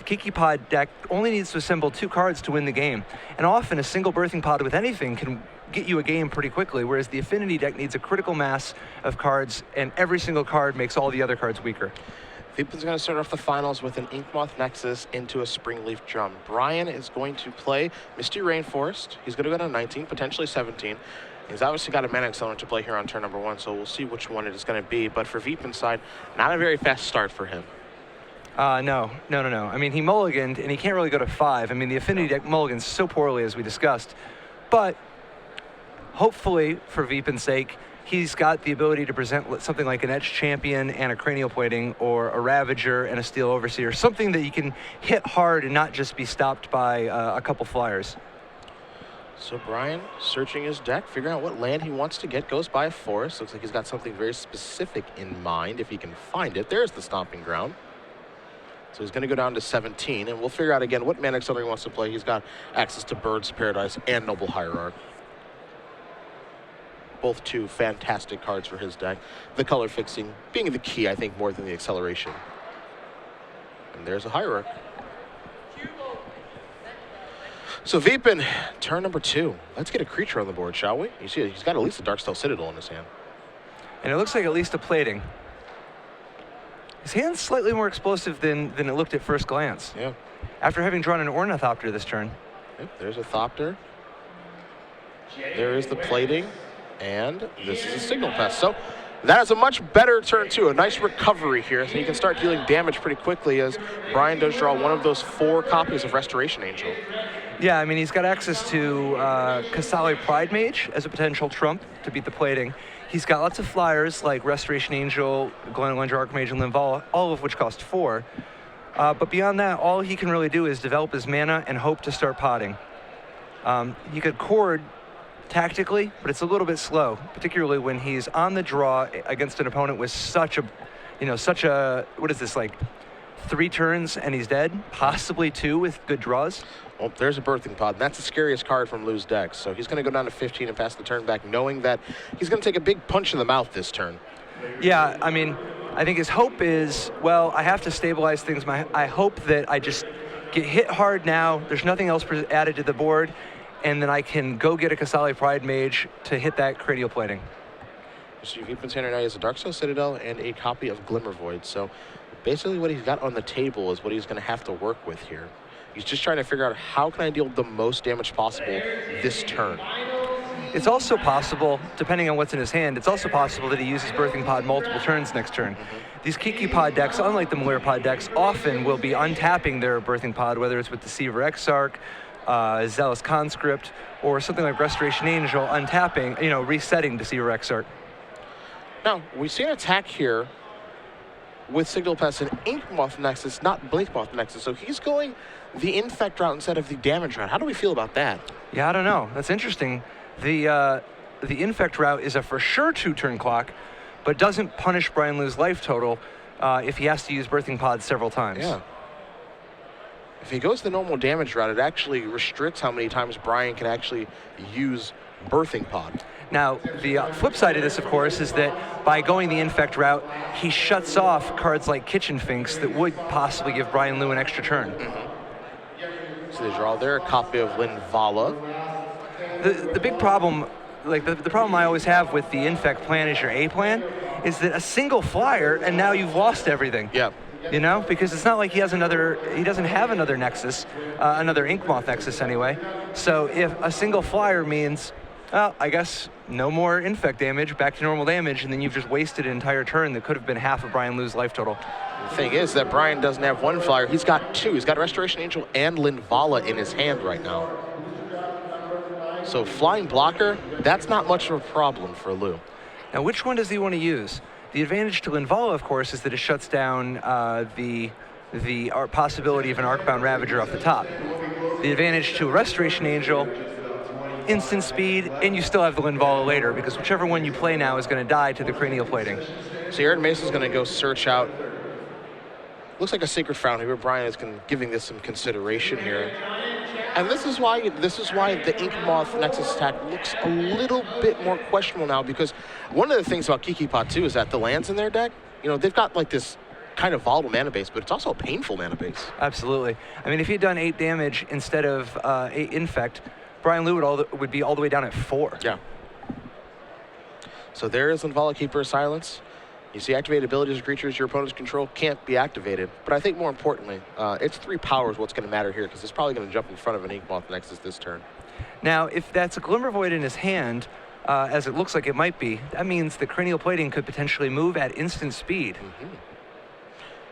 Kiki Pod deck only needs to assemble 2 cards to win the game. And often a single birthing pod with anything can get you a game pretty quickly, whereas the Affinity deck needs a critical mass of cards, and every single card makes all the other cards weaker. Vipin's going to start off the finals with an Inkmoth Nexus into a Springleaf Drum. Brian is going to play Misty Rainforest. He's going to go down 19, potentially 17. He's obviously got a Mana Accelerant to play here on turn number 1, so we'll see which one it is going to be. But for Vipin's side, not a very fast start for him. No. I mean, he mulliganed, and he can't really go to 5. I mean, the Affinity deck mulligans so poorly, as we discussed. But hopefully, for Vipin's sake, he's got the ability to present something like an Etched Champion and a Cranial Plating, or a Ravager and a Steel Overseer, something that you can hit hard and not just be stopped by a couple flyers. So Brian, searching his deck, figuring out what land he wants to get, goes by a forest. Looks like he's got something very specific in mind, if he can find it. There's the Stomping Ground. So he's going to go down to 17, and we'll figure out again what Mana Accelerant he wants to play. He's got access to Birds of Paradise and Noble Hierarch. Both 2 fantastic cards for his deck. The color fixing being the key, I think, more than the acceleration. And there's a Hierarch. So Vipin, turn number 2. Let's get a creature on the board, shall we? You see, he's got at least a Darksteel Citadel in his hand. And it looks like at least a Plating. His hand's slightly more explosive than it looked at first glance. Yeah. After having drawn an Ornithopter this turn. Yep, there's a Thopter. There is the Plating. And this is a Signal Pest. So that is a much better turn 2. A nice recovery here. So you can start dealing damage pretty quickly as Brian does draw one of those 4 copies of Restoration Angel. Yeah, I mean, he's got access to Kasali Pride Mage as a potential trump to beat the Plating. He's got lots of flyers like Restoration Angel, Glenelendra Archmage, and Linvala, all of which cost 4. But beyond that, all he can really do is develop his mana and hope to start potting. He could Chord tactically, but it's a little bit slow, particularly when he's on the draw against an opponent with such a, what is this, like 3 turns and he's dead? Possibly 2 with good draws? Well, there's a Birthing Pod, and that's the scariest card from Lou's deck. So he's going to go down to 15 and pass the turn back, knowing that he's going to take a big punch in the mouth this turn. Yeah, I mean, I think his hope is, well, I have to stabilize things. I hope that I just get hit hard now, there's nothing else added to the board, and then I can go get a Kasali Pride Mage to hit that Cranial Plating. So Vipin's hand right now is a Darksteel Citadel and a copy of Glimmervoid. So basically what he's got on the table is what he's going to have to work with here. He's just trying to figure out how can I deal the most damage possible this turn. It's also possible, depending on what's in his hand, it's also possible that he uses Birthing Pod multiple turns next turn. These Kiki Pod decks, unlike the Malheur Pod decks, often will be untapping their Birthing Pod, whether it's with Deceiver Exarch, Zealous Conscript, or something like Restoration Angel, untapping, resetting Deceiver Exarch. Now, we see an attack here with Signal Pest and Inkmoth Nexus, not Blinkmoth Nexus. So he's going the Infect route instead of the damage route. How do we feel about that? Yeah, I don't know. That's interesting. The Infect route is a for sure 2-turn clock, but doesn't punish Brian Lou's life total if he has to use Birthing Pod several times. Yeah. If he goes the normal damage route, it actually restricts how many times Brian can actually use Birthing Pod. Now, the flip side of this, of course, is that by going the Infect route, he shuts off cards like Kitchen Finks that would possibly give Brian Lou an extra turn. So they draw there a copy of Linvala. The big problem, like the problem I always have with the Infect plan as your A plan, is that a single flyer and now you've lost everything. Yeah. Because it's not like he doesn't have another Nexus, another Inkmoth Nexus anyway. So if a single flyer means, well, I guess no more Infect damage, back to normal damage, and then you've just wasted an entire turn that could have been half of Brian Lou's life total. The thing is that Brian doesn't have 1 flyer, he's got 2. He's got Restoration Angel and Linvala in his hand right now. So Flying Blocker, that's not much of a problem for Lou. Now, which one does he want to use? The advantage to Linvala, of course, is that it shuts down the possibility of an Arcbound Ravager off the top. The advantage to Restoration Angel, instant speed, and you still have the Linvala later, because whichever one you play now is going to die to the Cranial Plating. So Aaron Mason's going to go search out, looks like a Sacred Foundry, where Brian is giving this some consideration here. And this is why the Inkmoth Nexus attack looks a little bit more questionable now, because one of the things about Kiki Pod too is that the lands in their deck, they've got like this kind of volatile mana base, but it's also a painful mana base. Absolutely. I mean, if he'd done 8 damage instead of 8 infect, Brian Liu would be all the way down at 4. Yeah. So there is Linvala, Keeper of Silence. You see activated abilities of creatures your opponents control can't be activated. But I think more importantly, it's 3 powers what's going to matter here, because it's probably going to jump in front of an Inkmoth Nexus this turn. Now, if that's a Glimmer Void in his hand, as it looks like it might be, that means the Cranial Plating could potentially move at instant speed. Mm-hmm.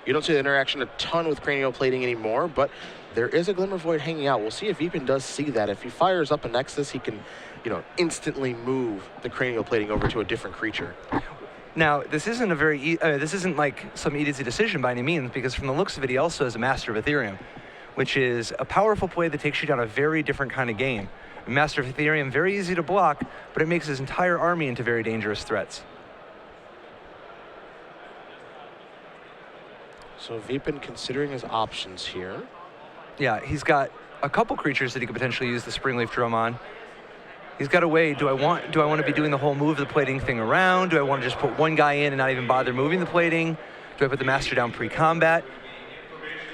You don't see the interaction a ton with Cranial Plating anymore, but there is a Glimmer Void hanging out. We'll see if Vipin does see that. If he fires up a Nexus, he can, instantly move the Cranial Plating over to a different creature. Now, this isn't this isn't like some easy decision by any means, because from the looks of it, he also has a Master of Ethereum, which is a powerful play that takes you down a very different kind of game. Master of Ethereum, very easy to block, but it makes his entire army into very dangerous threats. So Vipin considering his options here. Yeah, he's got a couple creatures that he could potentially use the Springleaf Drum on. He's got to weigh, do I want to be doing the whole move the plating thing around? Do I want to just put one guy in and not even bother moving the plating? Do I put the Master down pre-combat?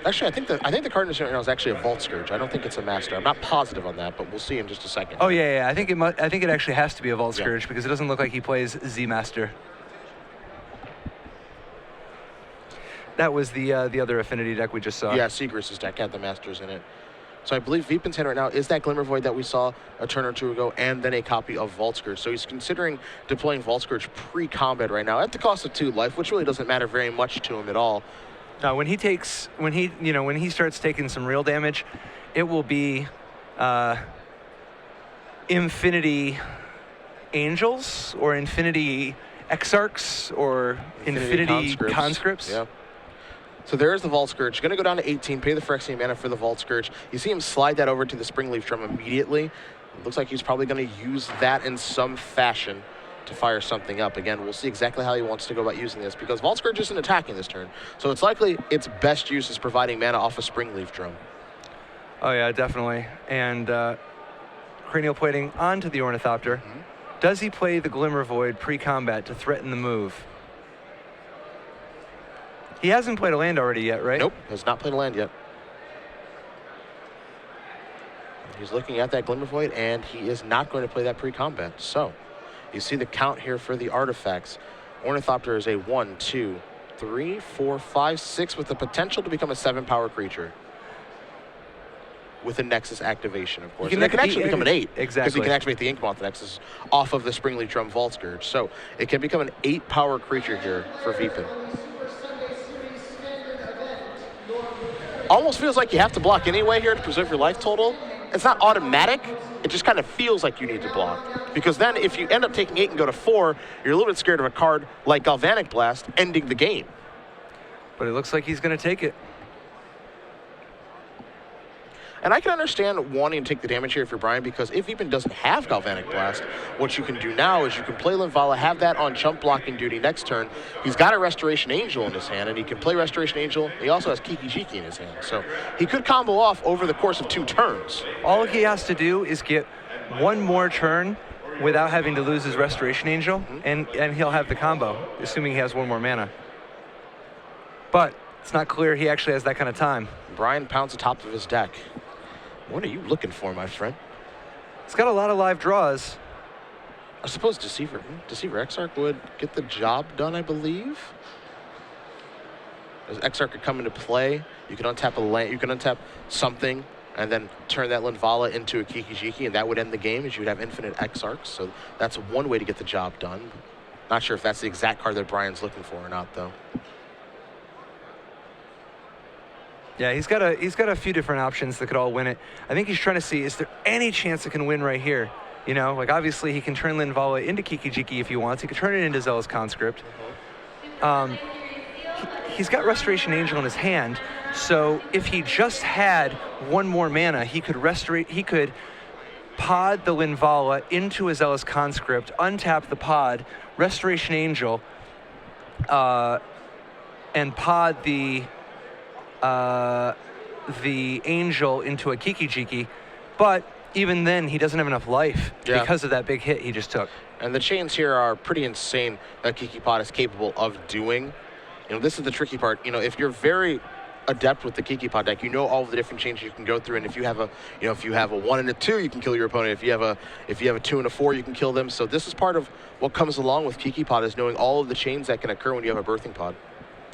Actually, I think the card in right now is actually a Vault Scourge. I don't think it's a Master. I'm not positive on that, but we'll see in just a second. Oh yeah. I think it actually has to be a Vault Scourge, because it doesn't look like he plays Z Master. That was the other Affinity deck we just saw. Yeah, Seagriss's deck had the Masters in it. So I believe Vipin's hand right now is that Glimmer Void that we saw a turn or two ago, and then a copy of Vault Scourge. So he's considering deploying Vault Scourge pre-combat right now at the cost of 2 life, which really doesn't matter very much to him at all. Now, when he starts taking some real damage, it will be Infinity Angels or Infinity Exarchs or Infinity Conscripts. Yeah. So there's the Vault Scourge. Going to go down to 18, pay the Phyrexian mana for the Vault Scourge. You see him slide that over to the Springleaf Drum immediately. It looks like he's probably going to use that in some fashion to fire something up. Again, we'll see exactly how he wants to go about using this, because Vault Scourge isn't attacking this turn. So it's likely its best use is providing mana off a Springleaf Drum. Oh yeah, definitely. And Cranial Plating onto the Ornithopter. Mm-hmm. Does he play the Glimmer Void pre-combat to threaten the move? He hasn't played a land already yet, right? Nope, has not played a land yet. He's looking at that Glimmer Void, and he is not going to play that pre-combat. So, you see the count here for the artifacts. Ornithopter is a 1, 2, 3, 4, 5, 6 with the potential to become a 7-power creature. With a Nexus activation, of course. And it can actually become an 8. Exactly. Because you can activate the Inkmoth Nexus off of the Springleaf Drum Vault Scourge. So, it can become an 8-power creature here for Vipin. Almost feels like you have to block anyway here to preserve your life total. It's not automatic. It just kind of feels like you need to block. Because then if you end up taking 8 and go to 4, you're a little bit scared of a card like Galvanic Blast ending the game. But it looks like he's going to take it. And I can understand wanting to take the damage here for Brian, because if Vipin doesn't have Galvanic Blast, what you can do now is you can play Linvala, have that on chump blocking duty next turn. He's got a Restoration Angel in his hand, and he can play Restoration Angel. He also has Kiki in his hand. So he could combo off over the course of 2 turns. All he has to do is get one more turn without having to lose his Restoration Angel, mm-hmm. and he'll have the combo, assuming he has 1 more mana. But it's not clear he actually has that kind of time. Brian pounds the top of his deck. What are you looking for, my friend? It's got a lot of live draws. I suppose Deceiver Exarch would get the job done, I believe. As Exarch could come into play, you can untap a land, you can untap something, and then turn that Linvala into a Kiki, and that would end the game, as you would have infinite Exarchs. So that's one way to get the job done. Not sure if that's the exact card that Brian's looking for or not, though. Yeah, he's got a few different options that could all win it. I think he's trying to see, is there any chance it can win right here? You know, like obviously he can turn Linvala into Kiki if he wants. He could turn it into Zealous Conscript. He's got Restoration Angel in his hand, so if he just had 1 more mana, he could pod the Linvala into a Zealous Conscript, untap the pod, Restoration Angel, and pod the Angel into a Kiki, but even then he doesn't have enough life because of that big hit he just took. And the chains here are pretty insane that Kiki Pod is capable of doing this is the tricky part. If you're very adept with the Kiki Pod deck, you know all of the different changes you can go through, and if you have a 1 and a 2, you can kill your opponent. If you have a 2 and a 4, you can kill them. So this is part of what comes along with Kiki Pod, is knowing all of the chains that can occur when you have a birthing pod,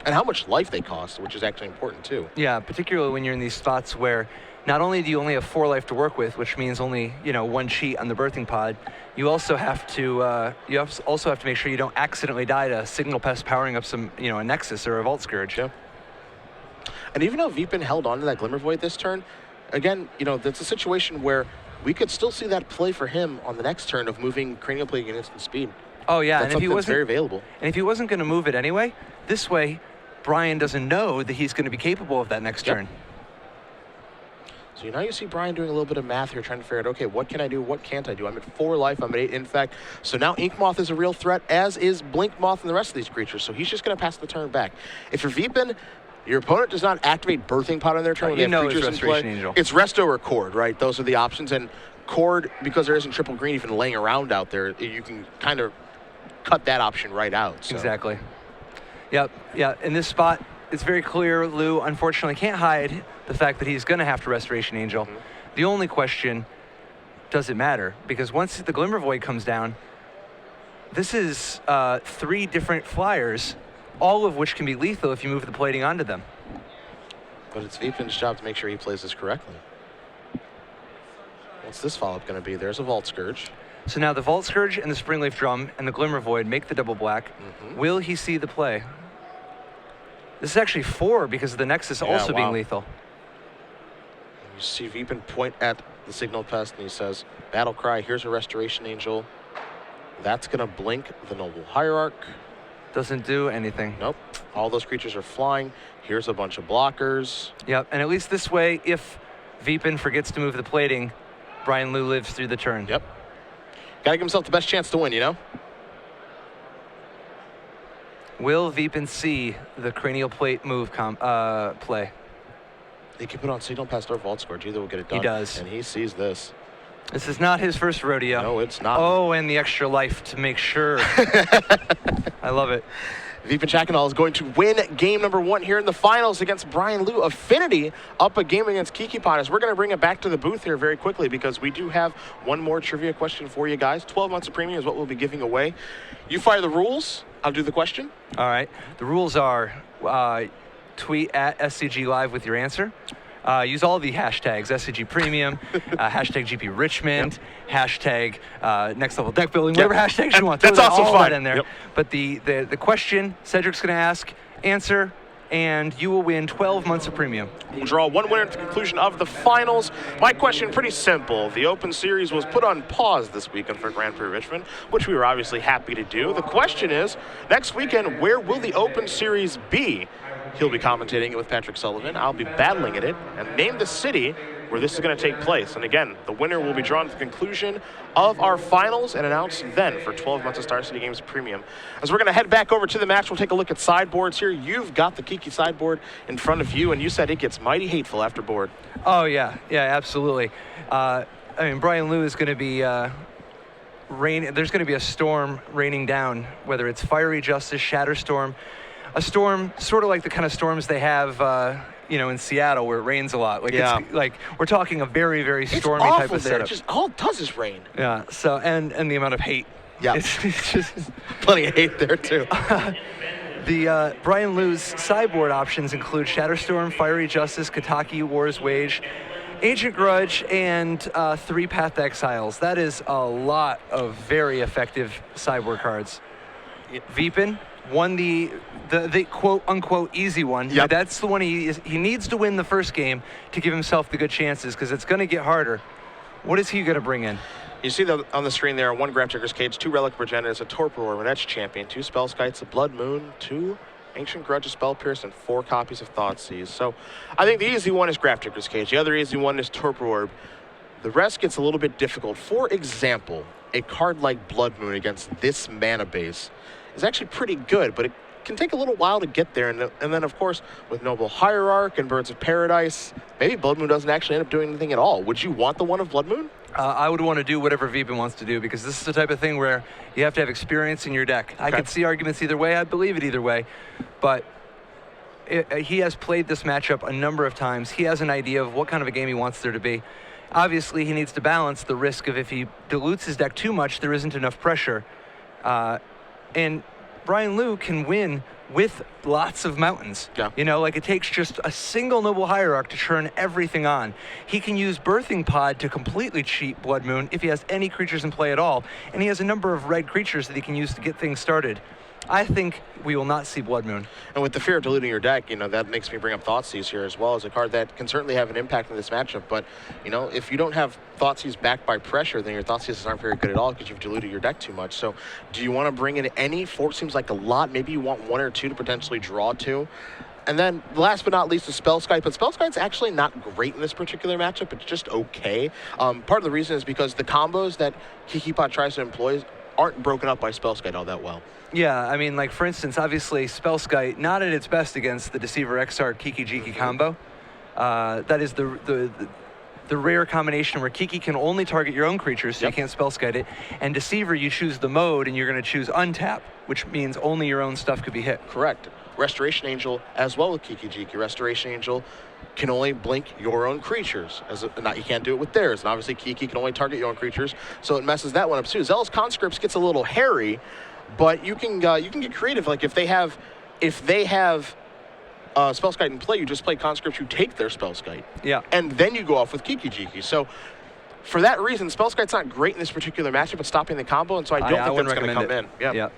and how much life they cost, which is actually important too. Yeah, particularly when you're in these spots where not only do you only have 4 life to work with, which means only 1 cheat on the birthing pod, you also have to make sure you don't accidentally die to Signal Pest powering up some a Nexus or a Vault Scourge. Yeah. And even though Vipin held on to that Glimmer Void this turn, again, that's a situation where we could still see that play for him on the next turn of moving Cranial Plague and instant speed. Oh yeah, that's and if he wasn't very available. And if he wasn't going to move it anyway, this way, Brian doesn't know that he's going to be capable of that next turn. So now you see Brian doing a little bit of math here, trying to figure out, okay, what can I do? What can't I do? I'm at 4 life. I'm at 8 infect. So now Ink Moth is a real threat, as is Blink Moth and the rest of these creatures. So he's just going to pass the turn back. If you're Vipin, your opponent does not activate Birthing Pod on their turn. It's Restoration Angel. It's Resto or Cord, right? Those are the options. And Cord, because there isn't triple green even laying around out there, you can kind of cut that option right out. So. Exactly. Yep. Yeah. In this spot, it's very clear Lou unfortunately can't hide the fact that he's going to have to Restoration Angel. Mm-hmm. The only question, does it matter? Because once the Glimmer Void comes down, this is 3 different flyers, all of which can be lethal if you move the plating onto them. But it's Vipin's job to make sure he plays this correctly. What's this follow-up going to be? There's a Vault Scourge. So now the Vault Scourge and the Springleaf Drum and the Glimmer Void make the double black. Mm-hmm. Will he see the play? This is actually 4 because of the Nexus also being lethal. You see Vipin point at the Signal Pest and he says, Battle Cry, here's a Restoration Angel. That's going to blink the Noble Hierarch. Doesn't do anything. Nope. All those creatures are flying. Here's a bunch of blockers. Yep, and at least this way, if Vipin forgets to move the plating, Brian Liu lives through the turn. Yep. Got to give himself the best chance to win, Will Vipin see the Cranial Plate move play? He can put on Signal Pest or Vault Scourge. Either will get it done. He does. And he sees this. This is not his first rodeo. No, it's not. Oh, and the extra life to make sure. I love it. Vipin Chackonal is going to win game number 1 here in the finals against Brian Liu. Affinity up a game against Kiki Pod. We're going to bring it back to the booth here very quickly because we do have one more trivia question for you guys. 12 months of premium is what we'll be giving away. You fire the rules. I'll do the question. All right. The rules are tweet at SCG Live with your answer. Use all the hashtags, SCG Premium, hashtag GP Richmond, hashtag Next Level Deck Building, whatever hashtags you want. That's also all fun. That in there. Yep. But the question Cedric's going to ask, answer, and you will win 12 months of premium. We'll draw one winner at the conclusion of the finals. My question, pretty simple. The Open Series was put on pause this weekend for Grand Prix Richmond, which we were obviously happy to do. The question is, next weekend, where will the Open Series be? He'll be commentating it with Patrick Sullivan. I'll be battling at it, and name the city where this is going to take place. And again, the winner will be drawn at the conclusion of our finals and announced then for 12 months of Star City Games Premium. As we're going to head back over to the match, we'll take a look at sideboards here. You've got the Kiki sideboard in front of you, and you said it gets mighty hateful after board. Oh, yeah. Yeah, absolutely. Brian Liu is going to be there's going to be a storm raining down, whether it's Fiery Justice, Shatterstorm, a storm sort of like the kind of storms they have in Seattle where it rains a lot. It's we're talking a very, very stormy type of setup. Just all it does is rain. Yeah. So and the amount of hate. Yeah. It's just plenty of hate there too. The Brian Liu's sideboard options include Shatterstorm, Fiery Justice, Kataki, War's Wage, Ancient Grudge, and 3 Path Exiles. That is a lot of very effective sideboard cards. Vipin won the quote unquote easy one. Yep. That's the one he needs to win the first game to give himself the good chances because it's going to get harder. What is he going to bring in? You see on the screen there, 1 Grafdigger's Cage, 2 Relic Progenitors, a Torpor Orb, an Etch Champion, 2 Spellskites, a Blood Moon, 2 Ancient Grudge, a Spell Pierce, and 4 copies of Thoughtseize. So I think the easy one is Grafdigger's Cage. The other easy one is Torpor Orb. The rest gets a little bit difficult. For example, a card like Blood Moon against this mana base is actually pretty good, but it can take a little while to get there. And then, of course, with Noble Hierarch and Birds of Paradise, maybe Blood Moon doesn't actually end up doing anything at all. Would you want the one of Blood Moon? I would want to do whatever Vipin wants to do because this is the type of thing where you have to have experience in your deck. I could see arguments either way. I believe it either way. But he has played this matchup a number of times. He has an idea of what kind of a game he wants there to be. Obviously, he needs to balance the risk of if he dilutes his deck too much, there isn't enough pressure. And Brian Liu can win with lots of mountains. Yeah. You know, like it takes just a single Noble Hierarch to turn everything on. He can use Birthing Pod to completely cheat Blood Moon if he has any creatures in play at all. And he has a number of red creatures that he can use to get things started. I think we will not see Blood Moon. And with the fear of diluting your deck, that makes me bring up Thoughtseize here as well as a card that can certainly have an impact in this matchup. But, if you don't have Thoughtseize backed by pressure, then your Thoughtseizes aren't very good at all because you've diluted your deck too much. So do you want to bring in any? 4 seems like a lot. Maybe you want 1 or 2 to potentially draw 2. And then last but not least is Spellskite. But Spellskite's actually not great in this particular matchup. It's just okay. Part of the reason is because the combos that Kiki Pod tries to employ aren't broken up by Spellskite all that well. Yeah, I mean, like, for instance, obviously, Spellskite, not at its best against the Deceiver Exarch Kiki Jiki combo. That is the rare combination where Kiki can only target your own creatures, so you can't Spellskite it. And Deceiver, you choose the mode, and you're going to choose untap, which means only your own stuff could be hit. Correct. Restoration Angel, as well with Kiki Jiki. Restoration Angel can only blink your own creatures. You can't do it with theirs. And obviously, Kiki can only target your own creatures, so it messes that one up too. Zealous Conscripts gets a little hairy, but you can get creative. Like if they have Spellskite in play, you just play Conscripts, you take their Spellskite. Yeah. And then you go off with Kiki Jiki. So for that reason, Spellskite's not great in this particular matchup at stopping the combo, and so I don't think that's going to come in. Yeah.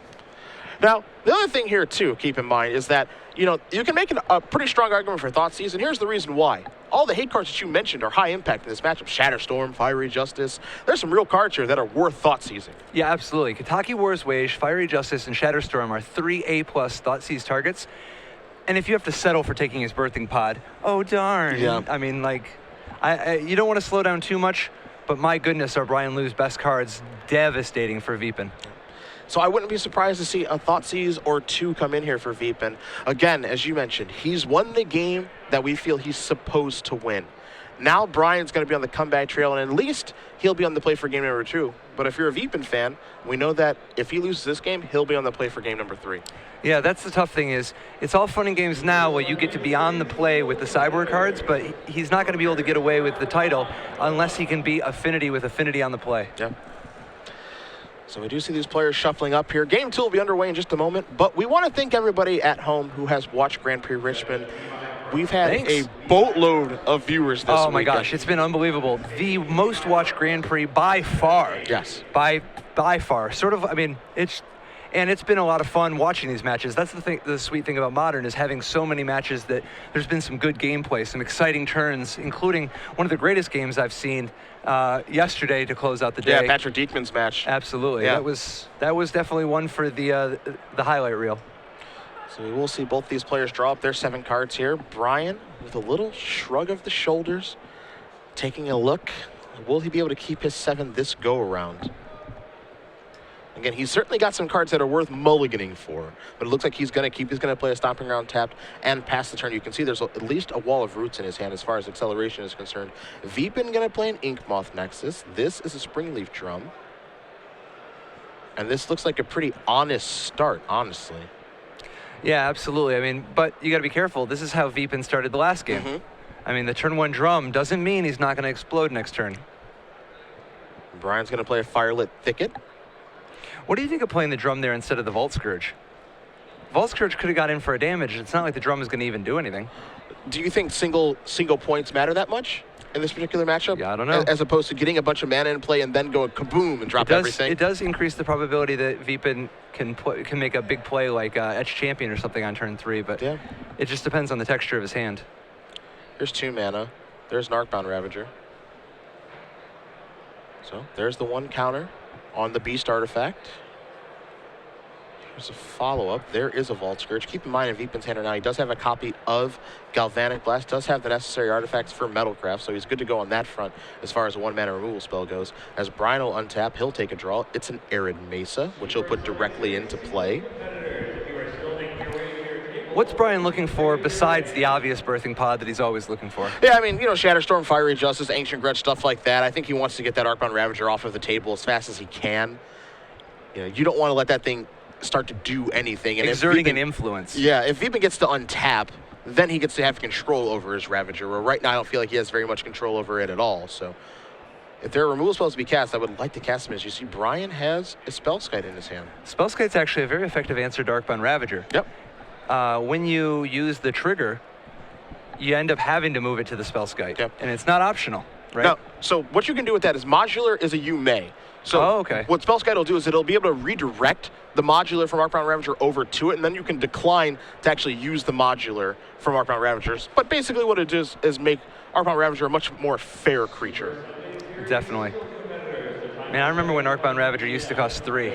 Now, the other thing here, too, keep in mind, is that, you can make a pretty strong argument for Thoughtseize, and here's the reason why. All the hate cards that you mentioned are high impact in this matchup. Shatterstorm, Fiery Justice. There's some real cards here that are worth Thoughtseizing. Yeah, absolutely. Kataki War's Wage, Fiery Justice, and Shatterstorm are 3 A+ Thoughtseize targets. And if you have to settle for taking his Birthing Pod, oh, darn. Yeah. I mean, like, you don't want to slow down too much, but my goodness, are Brian Liu's best cards devastating for Vipin. So I wouldn't be surprised to see a Thoughtseize or 2 come in here for Vipin. Again, as you mentioned, he's won the game that we feel he's supposed to win. Now Brian's going to be on the comeback trail, and at least he'll be on the play for game number 2. But if you're a Vipin fan, we know that if he loses this game, he'll be on the play for game number 3. Yeah, that's the tough thing is, it's all fun and games now where you get to be on the play with the sideboard cards, but he's not going to be able to get away with the title unless he can beat Affinity with Affinity on the play. Yeah. So we do see these players shuffling up here. Game 2 will be underway in just a moment, but we want to thank everybody at home who has watched Grand Prix Richmond. We've had a boatload of viewers this week. Oh my gosh, it's been unbelievable. The most watched Grand Prix by far. Yes. By far. Sort of, I mean, it's been a lot of fun watching these matches. That's the sweet thing about Modern is having so many matches that there's been some good gameplay, some exciting turns, including one of the greatest games I've seen yesterday to close out the day. Yeah, Patrick Diekman's match. Absolutely. Yeah. That was definitely one for the highlight reel. So we will see both these players draw up their 7 cards here. Brian, with a little shrug of the shoulders, taking a look. Will he be able to keep his 7 this go-around? Again, he's certainly got some cards that are worth mulliganing for, but it looks like he's going to play a Stomping Ground tapped and pass the turn. You can see there's at least a Wall of Roots in his hand as far as acceleration is concerned. Vipin going to play an Inkmoth Nexus. This is a Springleaf Drum. And this looks like a pretty honest start, honestly. Yeah, absolutely. I mean, but you got to be careful. This is how Vipin started the last game. Mm-hmm. I mean, the turn 1 drum doesn't mean he's not going to explode next turn. Brian's going to play a Firelit Thicket. What do you think of playing the drum there instead of the Vault Scourge? Vault Scourge could have got in for a damage. It's not like the drum is going to even do anything. Do you think single points matter that much in this particular matchup? Yeah, I don't know. As opposed to getting a bunch of mana in play and then going kaboom and drop everything? It does increase the probability that Vipin can make a big play like Etch Champion or something on turn 3, but yeah. It just depends on the texture of his hand. Here's 2 mana. There's an Arcbound Ravager. So there's the 1 counter on the Beast artifact. There's a follow-up. There is a Vault Scourge. Keep in mind, in Vipin's hand right now, he does have a copy of Galvanic Blast, does have the necessary artifacts for Metalcraft, so he's good to go on that front as far as a 1-mana removal spell goes. As Brian will untap, he'll take a draw. It's an Arid Mesa, which he'll put directly into play. What's Brian looking for besides the obvious Birthing Pod that he's always looking for? Yeah, I mean, Shatterstorm, Fiery Justice, Ancient Grudge, stuff like that. I think he wants to get that Arcbound Ravager off of the table as fast as he can. You don't want to let that thing start to do anything. And exerting an influence. Yeah, if Vipin gets to untap, then he gets to have control over his Ravager, where right now I don't feel like he has very much control over it at all. So if there are removal spells to be cast, I would like to cast them. As you see, Brian has a Spellskite in his hand. Spellskite's actually a very effective answer to Darkbound Ravager. Yep. When you use the trigger, you end up having to move it to the Spellskite. Yep. And it's not optional, right? Now, so what you can do with that is modular is a you may. So what Spellskite will do is it'll be able to redirect the modular from Darkbound Ravager over to it, and then you can decline to actually use the modular from Darkbound Ravagers. But basically what it does is make Darkbound Ravager a much more fair creature. Definitely. Man, I remember when Darkbound Ravager used to cost 3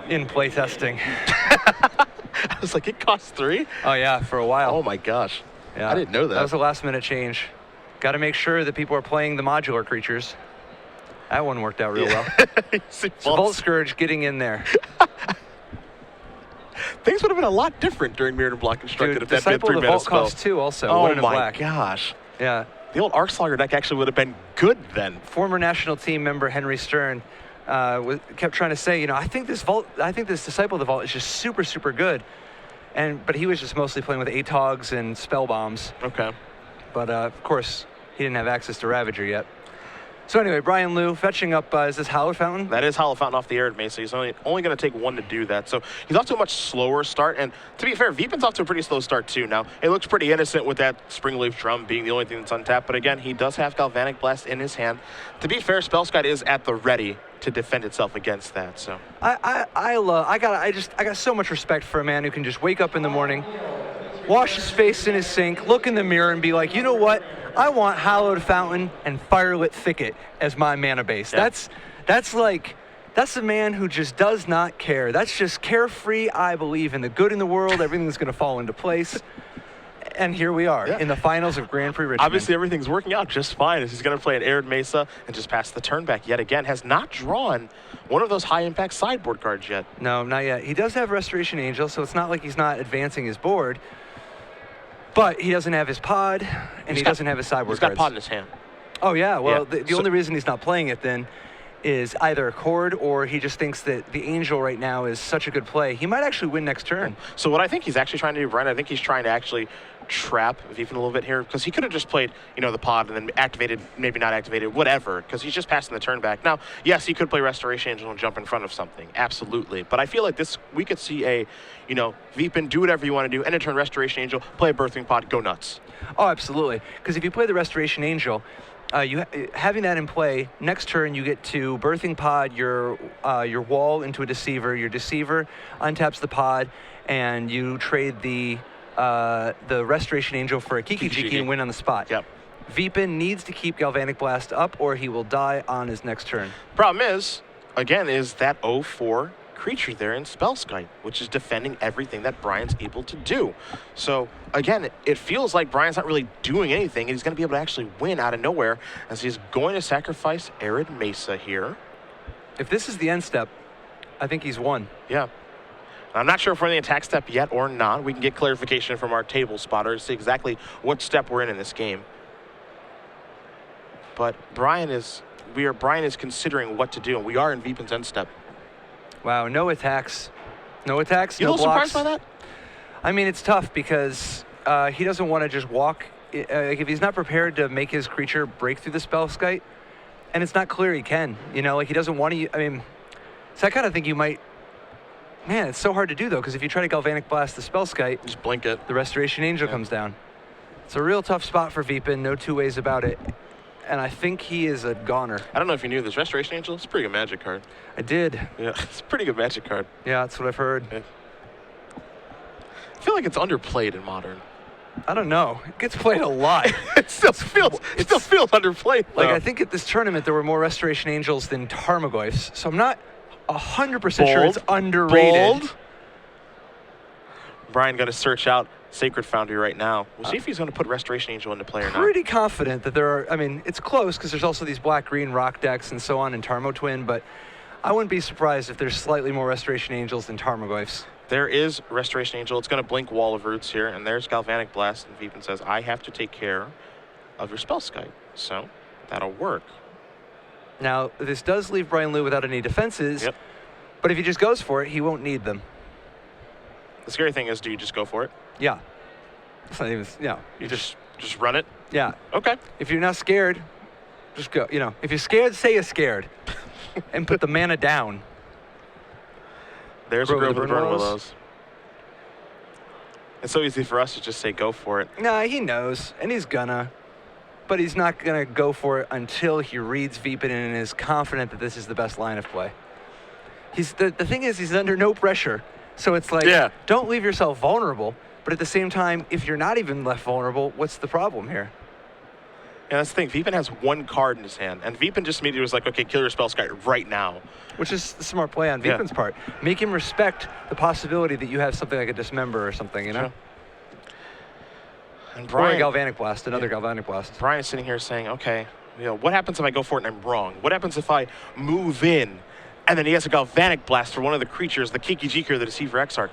in playtesting. I was like, it costs 3? Oh yeah, for a while. Oh my gosh. Yeah, I didn't know that. That was a last minute change. Got to make sure that people are playing the modular creatures. That one worked out real well. So Vault Scourge getting in there. Things would have been a lot different during Mirrored and Block Constructed if that had been 3 the mana Vault spell. cost 2 also. Oh my black. gosh. Yeah. The old Arcslogger deck actually would have been good then. Former national team member Henry Stern kept trying to say, I think this Disciple of the Vault is just super, super good. But he was just mostly playing with ATOGs and Spell Bombs. Okay. But of course, he didn't have access to Ravager yet. So anyway, Brian Liu fetching up, is this Hallowed Fountain? That is Hallowed Fountain off the Arid Mesa. He's only going to take 1 to do that. So he's off to a much slower start. And to be fair, Vipin's off to a pretty slow start too. Now, it looks pretty innocent with that Springleaf Drum being the only thing that's untapped. But again, he does have Galvanic Blast in his hand. To be fair, Spellskite is at the ready to defend itself against that. So I got so much respect for a man who can just wake up in the morning, wash his face in his sink, look in the mirror and be like, you know what? I want Hallowed Fountain and Firelit Thicket as my mana base. Yeah. That's a man who just does not care. That's just carefree. I believe in the good in the world. Everything's going to fall into place. And here we are in the finals of Grand Prix Richmond. Obviously, everything's working out just fine as he's going to play an Arid Mesa and just pass the turn back yet again. Has not drawn one of those high-impact sideboard cards yet. No, not yet. He does have Restoration Angel, so it's not like he's not advancing his board. But he doesn't have his pod, and he doesn't have his sideboard cards. He's got pod in his hand. Oh, yeah. Well, the only reason he's not playing it then is either a Chord or he just thinks that the Angel right now is such a good play. He might actually win next turn. So what I think he's actually trying to do, Brian, I think he's trying to actually trap Vipin a little bit here, because he could have just played, the pod and then activated, maybe not activated, whatever, because he's just passing the turn back. Now, yes, he could play Restoration Angel and jump in front of something, absolutely. But I feel like we could see a, Vipin, do whatever you want to do, end of turn Restoration Angel, play a Birthing Pod, go nuts. Oh, absolutely. Because if you play the Restoration Angel, having that in play, next turn you get to Birthing Pod your wall into a Deceiver. Your Deceiver untaps the pod, and you trade the Restoration Angel for a Kiki and win on the spot. Yep. Vipin needs to keep Galvanic Blast up, or he will die on his next turn. Problem is, again, is that 0-4 creature there in Spellskite, which is defending everything that Brian's able to do. So, again, it feels like Brian's not really doing anything, and he's going to be able to actually win out of nowhere, as he's going to sacrifice Arid Mesa here. If this is the end step, I think he's won. Yeah. I'm not sure if we're in the attack step yet or not. We can get clarification from our table spotter to see exactly what step we're in this game. But Brian is considering what to do, and we are in Vipin's end step. Wow, no attacks. No attacks, you no a little blocks. surprised by that? I mean, it's tough because he doesn't want to just walk. If he's not prepared to make his creature break through the Spellskite, and it's not clear he can, he doesn't want to. I mean, so I kind of think you might. Man, it's so hard to do, though, because if you try to Galvanic Blast the Spellskite, just blink it. The Restoration Angel comes down. It's a real tough spot for Vipin, no two ways about it. And I think he is a goner. I don't know if you knew this. Restoration Angel, it's a pretty good Magic card. I did. Yeah, it's a pretty good Magic card. Yeah, that's what I've heard. Yeah. I feel like it's underplayed in Modern. I don't know. It gets played a lot. It still feels underplayed, though. Like, I think at this tournament there were more Restoration Angels than Tarmogoyfs, so I'm not 100% sure it's underrated. Bold. Brian going to search out Sacred Foundry right now. We'll see if he's going to put Restoration Angel into play or not. Pretty confident that there are, I mean, it's close because there's also these black-green rock decks and so on in Tarmo Twin, but I wouldn't be surprised if there's slightly more Restoration Angels than Tarmogoyfs. There is Restoration Angel. It's going to blink Wall of Roots here, and there's Galvanic Blast, and Vipin says, I have to take care of your Spellskite. So that'll work. Now, this does leave Brian Liu without any defenses, but if he just goes for it, he won't need them. The scary thing is, do you just go for it? Yeah. It's not even, you just run it. yeah. Okay. If you're not scared, just go. If you're scared, say you're scared, and put the mana down. There's a grove of the burn willows. It's so easy for us to just say go for it. Nah, he knows, and he's gonna. But he's not gonna go for it until he reads Vipin and is confident that this is the best line of play. The thing is, he's under no pressure. So it's like, don't leave yourself vulnerable. But at the same time, if you're not even left vulnerable, what's the problem here? Yeah, that's the thing. Vipin has one card in his hand, and Vipin just immediately was like, okay, kill your spell Sky right now. Which is the smart play on Vipin's part. Make him respect the possibility that you have something like a Dismember or something, you know? Sure. And Brian, or a Galvanic Blast, another Galvanic Blast. Brian's sitting here saying, okay, what happens if I go for it and I'm wrong? What happens if I move in and then he has a Galvanic Blast for one of the creatures, the Kiki or the Deceiver Exarch?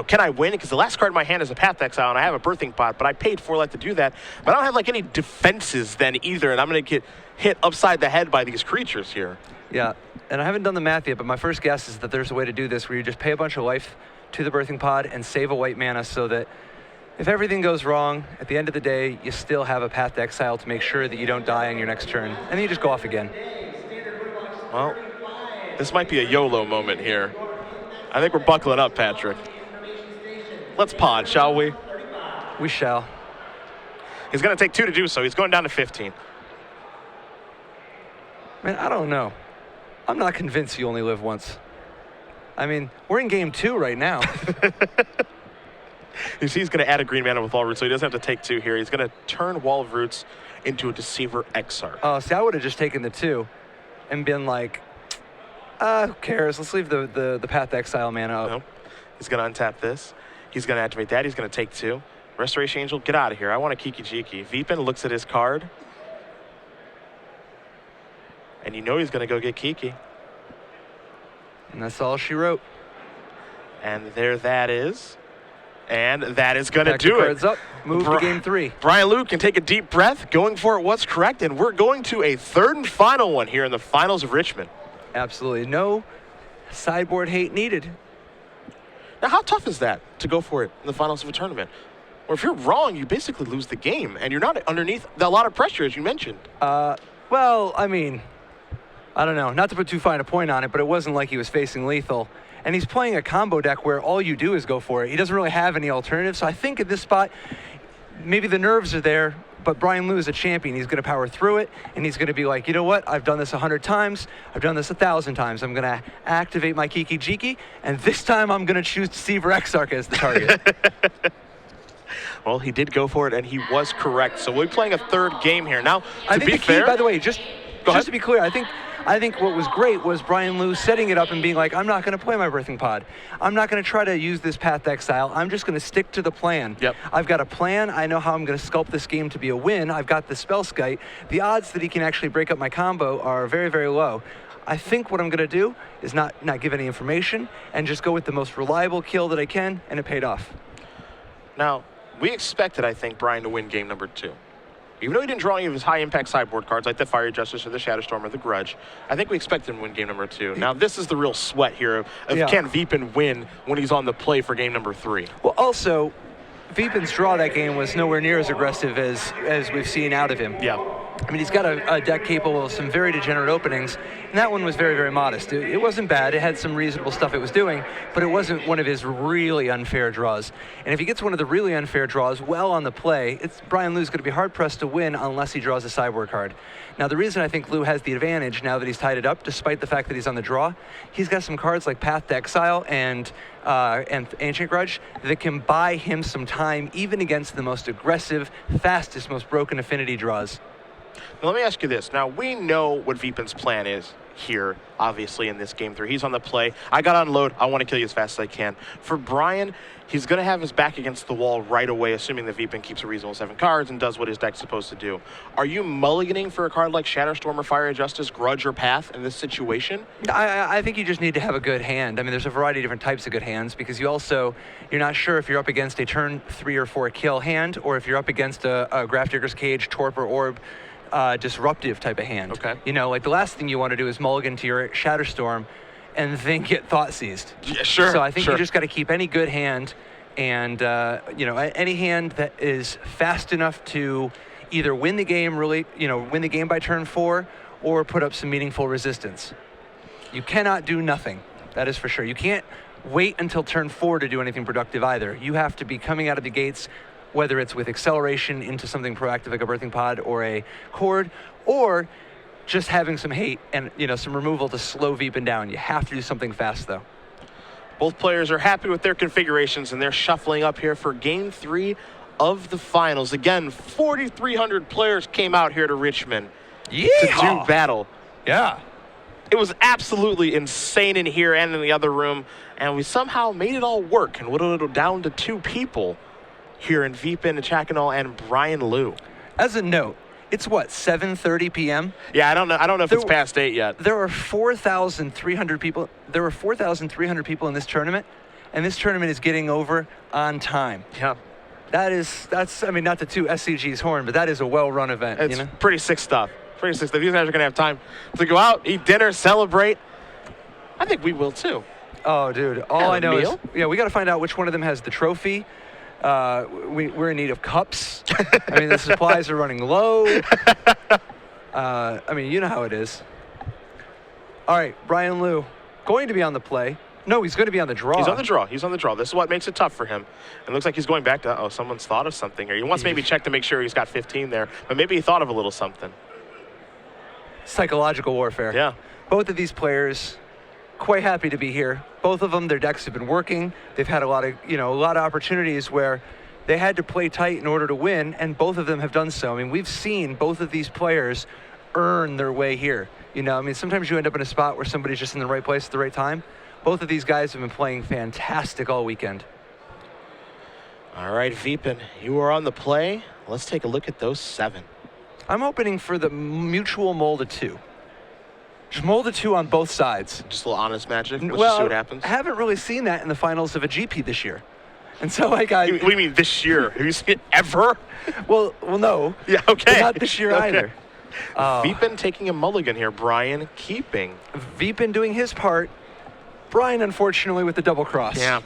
Can I win? Because the last card in my hand is a Path Exile, and I have a Birthing Pod, but I paid 4 life to do that. But I don't have like any defenses then either, and I'm going to get hit upside the head by these creatures here. Yeah, and I haven't done the math yet, but my first guess is that there's a way to do this where you just pay a bunch of life to the Birthing Pod and save a white mana so that if everything goes wrong, at the end of the day, you still have a Path to Exile to make sure that you don't die on your next turn, and then you just go off again. Well, this might be a YOLO moment here. I think we're buckling up, Patrick. Let's pod, shall we? We shall. He's going to take 2 to do so. He's going down to 15. Man, I don't know. I'm not convinced you only live once. I mean, we're in game 2 right now. You see he's going to add a green mana with Wall of Roots, so he doesn't have to take 2 here. He's going to turn Wall of Roots into a Deceiver Exarch. Oh, see, I would have just taken the 2 and been like, who cares? Let's leave the Path to Exile mana up. No. He's going to untap this. He's going to activate that. He's going to take 2. Restoration Angel, get out of here. I want a Kiki. Vipin looks at his card. And you know he's going to go get Kiki. And that's all she wrote. And there that is. And that is going to do it. Cards up. Move to game 3. Brian Luke can take a deep breath. Going for it was correct. And we're going to a third and final one here in the finals of Richmond. Absolutely. No sideboard hate needed. Now, how tough is that to go for it in the finals of a tournament? Or if you're wrong, you basically lose the game, and you're not underneath a lot of pressure, as you mentioned. Well, I mean, I don't know. Not to put too fine a point on it, but it wasn't like he was facing lethal. And he's playing a combo deck where all you do is go for it. He doesn't really have any alternatives. So I think at this spot, maybe the nerves are there, but Brian Liu is a champion. He's going to power through it, and he's going to be like, you know what? I've done this 100 times. I've done this 1,000 times. I'm going to activate my Kiki, and this time I'm going to choose Deceiver Exarch as the target. Well, he did go for it, and he was correct. So we're playing a third game here. Now, I think the key, by the way, just to be clear, I think what was great was Brian Liu setting it up and being like, I'm not going to play my Birthing Pod. I'm not going to try to use this Path to Exile. I'm just going to stick to the plan. Yep. I've got a plan. I know how I'm going to sculpt this game to be a win. I've got the Spell Skite. The odds that he can actually break up my combo are very, very low. I think what I'm going to do is not give any information and just go with the most reliable kill that I can, and it paid off. Now, we expected, I think, Brian to win game number 2. Even though he didn't draw any of his high-impact sideboard cards like the Fiery Justice or the Shadowstorm or the Grudge, I think we expected him to win game number 2. Now, this is the real sweat here of can Vipin win when he's on the play for game number 3. Well, also, Vipin's draw that game was nowhere near as aggressive as we've seen out of him. Yeah. I mean, he's got a deck capable of some very degenerate openings, and that one was very, very modest. It wasn't bad. It had some reasonable stuff it was doing, but it wasn't one of his really unfair draws. And if he gets one of the really unfair draws well on the play, Brian Liu's going to be hard-pressed to win unless he draws a sideboard card. Now, the reason I think Liu has the advantage now that he's tied it up, despite the fact that he's on the draw, he's got some cards like Path to Exile and Ancient Grudge that can buy him some time, even against the most aggressive, fastest, most broken Affinity draws. Now, let me ask you this. Now, we know what Vipin's plan is here, obviously, in this game 3. He's on the play. I got to unload. I want to kill you as fast as I can. For Brian, he's going to have his back against the wall right away, assuming that Vipin keeps a reasonable 7 cards and does what his deck's supposed to do. Are you mulliganing for a card like Shadowstorm or Fiery Justice, Grudge, or Path in this situation? I think you just need to have a good hand. I mean, there's a variety of different types of good hands, because you're not sure if you're up against a turn 3 or 4 kill hand, or if you're up against a Grafdigger's Cage, Torpor Orb, disruptive type of hand. Okay. You know, like the last thing you want to do is mulligan to your Shadowstorm and then get thought seized. Yeah, sure. So I think you just got to keep any good hand And, any hand that is fast enough to either win the game win the game by turn 4 or put up some meaningful resistance. You cannot do nothing. That is for sure. You can't wait until turn 4 to do anything productive either. You have to be coming out of the gates, whether it's with acceleration into something proactive like a birthing pod or a cord, or just having some hate and, some removal to slow Vipin down. You have to do something fast, though. Both players are happy with their configurations, and they're shuffling up here for Game 3 of the finals. Again, 4,300 players came out here to Richmond to do battle. Yeah. It was absolutely insane in here and in the other room, and we somehow made it all work and whittled it down to 2 people here in Vipin Chackonal and Brian Liu. As a note, it's 7:30 p.m. Yeah, I don't know if it's past 8 yet. There are 4,300 people. There were 4,300 people in this tournament, and this tournament is getting over on time. Yeah. That's not to toot SCG's horn, but that is a well-run event. It's pretty sick stuff. Pretty sick stuff. These guys are gonna have time to go out, eat dinner, celebrate. I think we will too. Oh, dude. All I know is, we got to find out which one of them has the trophy. We're in need of cups. The supplies are running low. You know how it is. All right, Brian Liu, going to be on the play. No, he's going to be on the draw. He's on the draw. This is what makes it tough for him. It looks like he's going back to, someone's thought of something here. He wants maybe check to make sure he's got 15 there, but maybe he thought of a little something. Psychological warfare. Yeah. Both of these players quite happy to be here. Both of them, their decks have been working. They've had a lot of opportunities where they had to play tight in order to win, and both of them have done so. We've seen both of these players earn their way here. Sometimes you end up in a spot where somebody's just in the right place at the right time. Both of these guys have been playing fantastic all weekend. All right, Vipin, you are on the play. Let's take a look at those 7. I'm opening for the mutual mold of 2. Just mold of 2 on both sides. Just a little honest magic. Let's just see what happens. I haven't really seen that in the finals of a GP this year. And so what do you mean this year? Have you seen it ever? Well, no. Yeah, okay. Not this year either. Vipin taking a mulligan here. Brian keeping. Vipin doing his part. Brian, unfortunately, with the double cross. Yeah.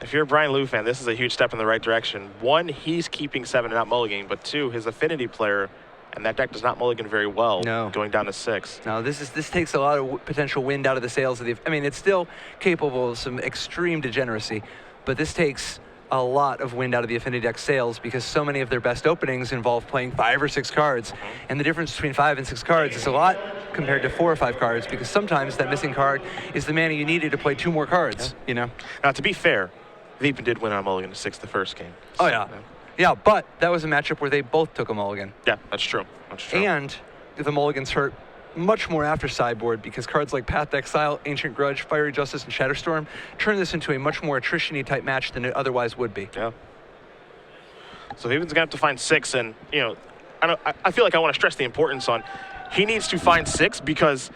If you're a Brian Liu fan, this is a huge step in the right direction. 1, he's keeping 7 and not mulliganing, but 2, his Affinity player, and that deck does not mulligan very well. No. Going down to 6. No, this takes a lot of potential wind out of the sails of the. It's still capable of some extreme degeneracy, but this takes a lot of wind out of the Affinity deck sails because so many of their best openings involve playing 5 or 6 cards, and the difference between 5 and 6 cards is a lot compared to 4 or 5 cards because sometimes that missing card is the mana you needed to play 2 more cards. Now, to be fair, Vipin did win on mulligan to 6 the first game. So, yeah, but that was a matchup where they both took a mulligan. Yeah, that's true. And the mulligans hurt much more after sideboard because cards like Path to Exile, Ancient Grudge, Fiery Justice, and Shatterstorm turn this into a much more attrition-y type match than it otherwise would be. Yeah. So Vipin's going to have to find 6, and, I feel like I want to stress the importance on he needs to find 6 because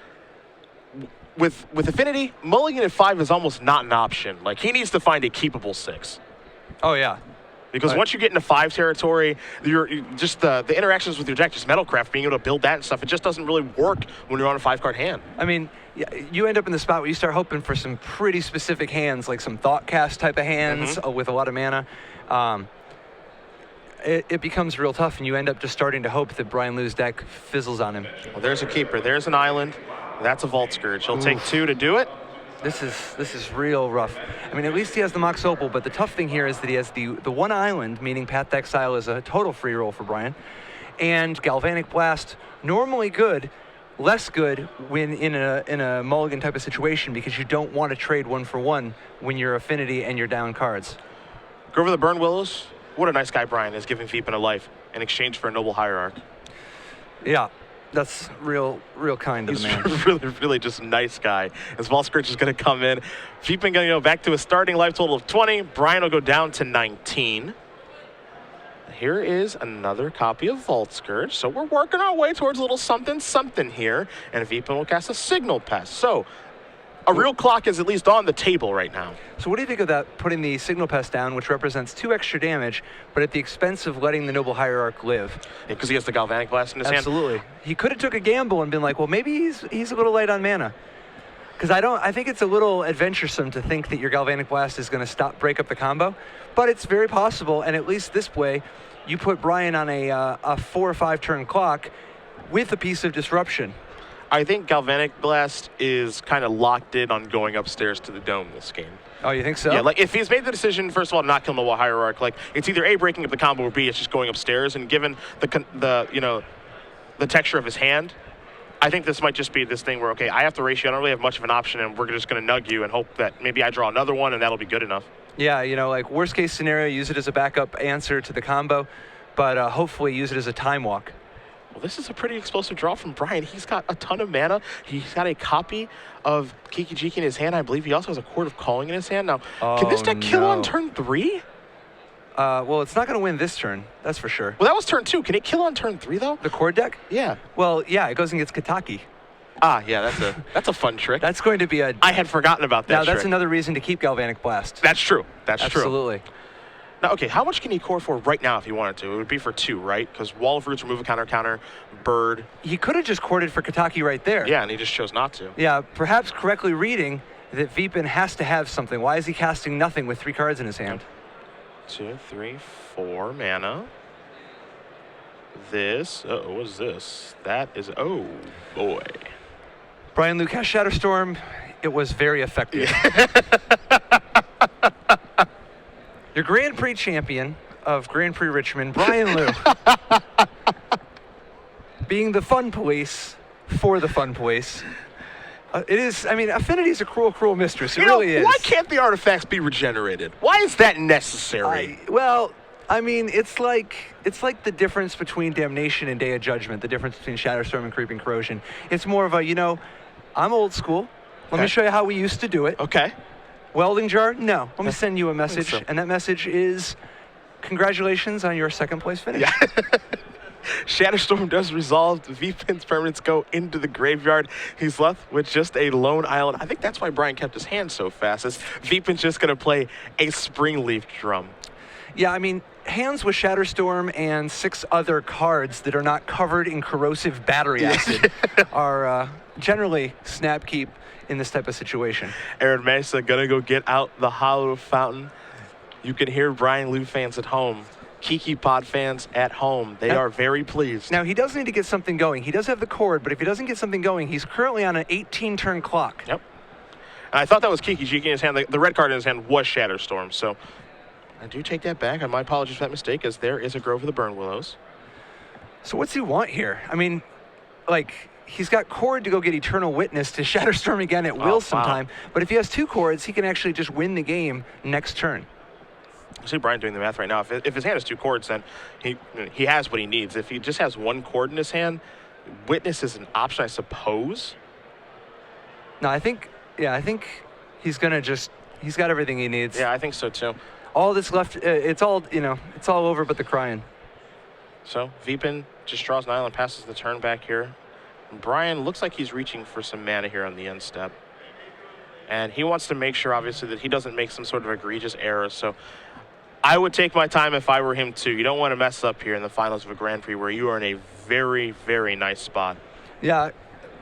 with Affinity, mulligan at 5 is almost not an option. Like, he needs to find a keepable 6. Oh, yeah. Because once you get into 5 territory, you're just the interactions with your deck, just Metalcraft, being able to build that and stuff, it just doesn't really work when you're on a 5-card hand. You end up in the spot where you start hoping for some pretty specific hands, like some Thoughtcast type of hands with a lot of mana. It becomes real tough, and you end up just starting to hope that Brian Liu's deck fizzles on him. Well, there's a keeper. There's an island. That's a Vault Scourge. He'll take 2 to do it. This is real rough. At least he has the Mox Opal, but the tough thing here is that he has the 1 island, meaning Path to Exile is a total free roll for Brian. And Galvanic Blast, normally good, less good when in a mulligan type of situation because you don't want to trade 1 for 1 when you're Affinity and you're down cards. Go over the Burn Willows. What a nice guy Brian is, giving Vipin a life in exchange for a Noble Hierarch. Yeah. That's real kind of the man. He's really just a nice guy. As Vault Scourge is going to come in. Vipin going to go back to a starting life total of 20. Brian will go down to 19. Here is another copy of Vault Scourge. So we're working our way towards a little something here. And Vipin will cast a Signal Pest. So a real clock is at least on the table right now. So what do you think of that, putting the Signal Pest down, which represents 2 extra damage, but at the expense of letting the Noble Hierarch live? Because he has the Galvanic Blast in his hand. Absolutely. He could have took a gamble and been like, well, maybe he's a little light on mana. Because I think it's a little adventuresome to think that your Galvanic Blast is going to break up the combo, but it's very possible. And at least this way, you put Brian on a 4 or 5 turn clock with a piece of disruption. I think Galvanic Blast is kind of locked in on going upstairs to the dome this game. Oh, you think so? Yeah, like if he's made the decision, first of all, not killing the wall hierarch, like it's either A, breaking up the combo, or B, it's just going upstairs. And given the texture of his hand, I think this might just be this thing where, okay, I have to ratio, I don't really have much of an option, and we're just going to nug you and hope that maybe I draw another one and that'll be good enough. Yeah, like worst case scenario, use it as a backup answer to the combo, but hopefully use it as a time walk. Well, this is a pretty explosive draw from Brian. He's got a ton of mana. He's got a copy of Kiki Jiki in his hand. I believe he also has a Chord of Calling in his hand. Now, can this deck kill on turn 3? Well, it's not going to win this turn, that's for sure. Well, that was turn 2. Can it kill on turn 3, though? The Chord deck? Yeah. Well, yeah, it goes and gets Kataki. Ah, yeah, that's a fun trick. That's going to be a... I had forgotten about that Now, that's trick. another reason to keep Galvanic Blast. That's true. That's true. Absolutely. Now, okay, how much can he core for right now if he wanted to? It would be for 2, right? Because Wall of Roots, remove a counter, Bird. He could have just corded for Kataki right there. Yeah, and he just chose not to. Yeah, perhaps correctly reading that Vipin has to have something. Why is he casting nothing with 3 cards in his hand? 2, 3, 4 mana. This, what is this? That is, oh boy. Brian Liu cast Shatterstorm. It was very effective. Your Grand Prix champion of Grand Prix Richmond, Brian Liu. Being the fun police for the fun police. It is, I mean, Affinity is a cruel, cruel mistress. It really is. Why can't the artifacts be regenerated? Why is that necessary? I mean, it's like the difference between Damnation and Day of Judgment, the difference between Shatterstorm and Creeping Corrosion. It's more of a, I'm old school. Let me show you how we used to do it. Okay. Welding jar? No. Let me send you a message, and that message is congratulations on your 2nd place finish. Yeah. Shatterstorm does resolve. Vipin's permanents go into the graveyard. He's left with just a lone island. I think that's why Brian kept his hand so fast, as Vipin's just going to play a Springleaf Drum. Yeah, I mean, hands with Shatterstorm and 6 other cards that are not covered in corrosive battery acid are generally snap keep in this type of situation. Aaron Mesa gonna go get out the Hollow Fountain. You can hear Brian Liu fans at home. Kiki Pod fans at home. They are very pleased. Now, he does need to get something going. He does have the Chord, but if he doesn't get something going, he's currently on an 18-turn clock. Yep. And I thought that was Kiki Jiki in his hand. The red card in his hand was Shatterstorm, so I do take that back, and my apologies for that mistake, as there is a Grove of the Burn Willows. So what's he want here? I mean, he's got Chord to go get Eternal Witness to Shatterstorm again at will sometime, but if he has 2 Chords, he can actually just win the game next turn. I see Brian doing the math right now. If his hand has 2 Chords, then he has what he needs. If he just has 1 Chord in his hand, Witness is an option, I suppose. No, I think he's gonna he's got everything he needs. Yeah, I think so too. All that's left, it's all over but the crying. So Vipin just draws an island, passes the turn back here. Brian looks like he's reaching for some mana here on the end step. And he wants to make sure, obviously, that he doesn't make some sort of egregious error. So I would take my time if I were him, too. You don't want to mess up here in the finals of a Grand Prix where you are in a very, very nice spot. Yeah,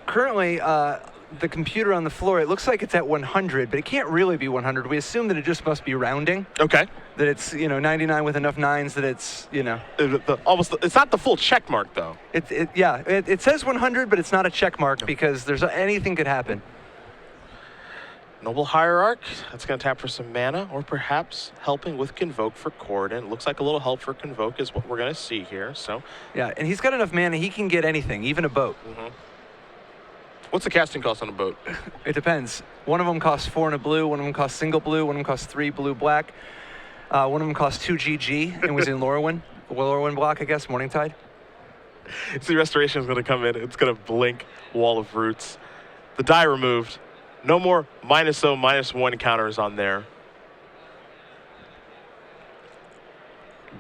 currently, the computer on the floor, it looks like it's at 100, but it can't really be 100. We assume that it just must be rounding. Okay. That it's, 99 with enough 9s that it's, it's not the full check mark, though. It says 100, but it's not a check mark because anything could happen. Noble Hierarch, that's going to tap for some mana, or perhaps helping with Convoke for Chord. And it looks like a little help for Convoke is what we're going to see here. So. Yeah, and he's got enough mana, he can get anything, even a boat. Mm-hmm. What's the casting cost on a boat? It depends. One of them costs 4 and a blue, one of them costs single blue, one of them costs 3 blue black. One of them costs 2 GG and was in Lorwyn block, I guess, Morningtide. See, Restoration is going to come in. It's going to blink Wall of Roots. The die removed. No more -0, -1 counters on there.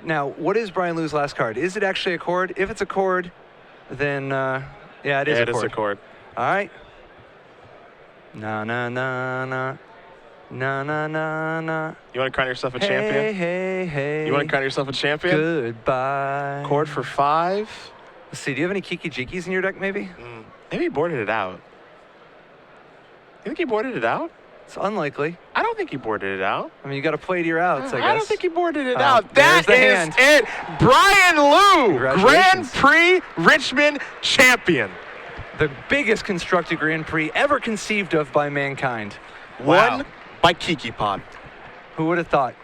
Now, what is Brian Liu's last card? Is it actually a Chord? If it's a Chord, then, it is a Chord. It is a Chord. All right. Na na na na. Na na na na. You want to crown yourself a champion? Hey. You want to crown yourself a champion? Goodbye. Chord for 5. Let's see, do you have any Kiki Jikis in your deck, maybe? Maybe he boarded it out. You think he boarded it out? It's unlikely. I don't think he boarded it out. I mean, you got to play to your outs, I guess. I don't think he boarded it Oh, out. there's That the is hand. it. Brian Liu, Grand Congratulations. Prix Richmond champion. The biggest constructed Grand Prix ever conceived of by mankind. Won by Kiki Pod. Who would have thought?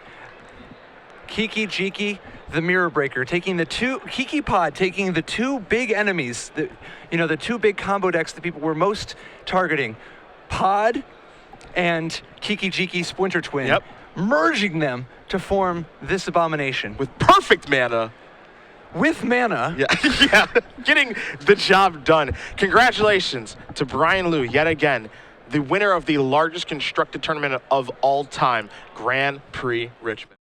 Kiki, the mirror breaker, Kiki Pod taking the two big enemies, the two big combo decks that people were most targeting, Pod and Kiki Splinter Twin, Yep. merging them to form this abomination. With perfect mana. With mana. Yeah, yeah, getting the job done. Congratulations to Brian Liu, yet again, the winner of the largest constructed tournament of all time, Grand Prix Richmond.